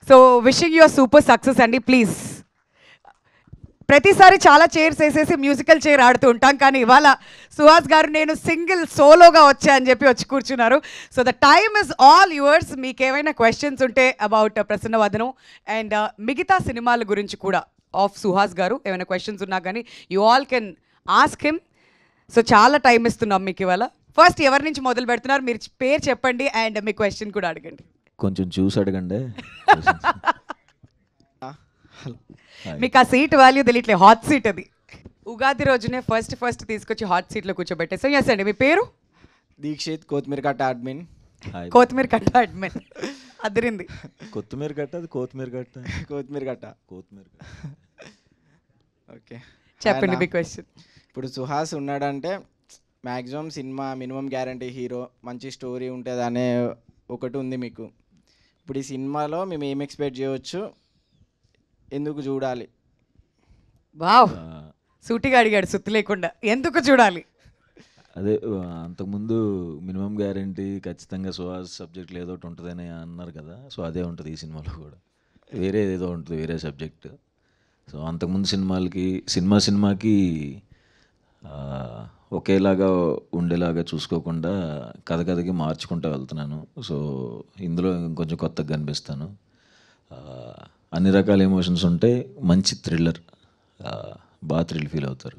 So wishing you're super success అండి. Please, ప్రతిసారి చాలా చైర్స్ వేసేసి మ్యూజికల్ చైర్ ఆడుతూ ఉంటాం, కానీ ఇవాళ సుహాస్ గారు నేను సింగిల్ సోలోగా వచ్చా అని చెప్పి వచ్చి కూర్చున్నారు. So the time is all yours. మీకు ఏమైనా క్వశ్చన్స్ ఉంటే అబౌట్ ప్రసన్న వదనం అండ్ మిగతా సినిమాల గురించి కూడా ఆఫ్ సుహాస్ గారు ఏమైనా క్వశ్చన్స్ ఉన్నా కానీ you all can ask him. So చాలా టైం ఇస్తున్నాం మీకు ఇవాళ. ఫస్ట్ ఎవరి నుంచి మొదలు పెడుతున్నారు? మీరు పేరు చెప్పండి అండ్ మీ క్వశ్చన్ కూడా అడగండి. కొంచెం చూసి అడగండి. మీకు ఆ సీట్ వాల్యూ తెలియట్లేదు, హాట్ సీట్ అది. ఉగాది రోజునే ఫస్ట్ తీసుకొచ్చి హాట్ సీట్లో కూర్చోబెట్టేసాం. ఎస్ అండి, మీ పేరు? దీక్షిత్, కొత్తిమీర కట్ట అడ్మిన్. కొత్తిమీర కట్ట అడ్మిన్. అదిరింది. కొత్తిమీర కట్ట, అది కొత్తిమీర కట్ట. కొత్తిమీర కట్ట. కొత్తిమీర. ఓకే, చెప్పండి మీ క్వశ్చన్. ఇప్పుడు సుహాస్ ఉన్నాడంటే maximum cinema minimum guarantee hero, మంచి స్టోరీ ఉంటుంది అనే ఒకటి ఉంది మీకు. ఇప్పుడు ఈ సినిమాలో మేము ఏం ఎక్స్పెక్ట్ చేయవచ్చు, ఎందుకు చూడాలి? వావ్, సూటిగా అడిగాడు సుత్తి లేకుండా. ఎందుకు చూడాలి? అదే అంతకుముందు మినిమం గ్యారంటీ ఖచ్చితంగా సుహాస్ సబ్జెక్ట్ ఏదో ఒకటి ఉంటుందని అన్నారు కదా. సో అదే ఉంటుంది ఈ సినిమాలో కూడా. వేరే ఏదో ఉంటుంది, వేరే సబ్జెక్ట్. సో అంతకుముందు సినిమాకి ఒకేలాగా ఉండేలాగా చూసుకోకుండా కథకి మార్చుకుంటూ వెళ్తున్నాను. సో ఇందులో ఇంకొంచెం కొత్తగా కనిపిస్తాను. అన్ని రకాల ఎమోషన్స్ ఉంటాయి. మంచి థ్రిల్లర్, బాగా థ్రిల్ ఫీల్ అవుతారు.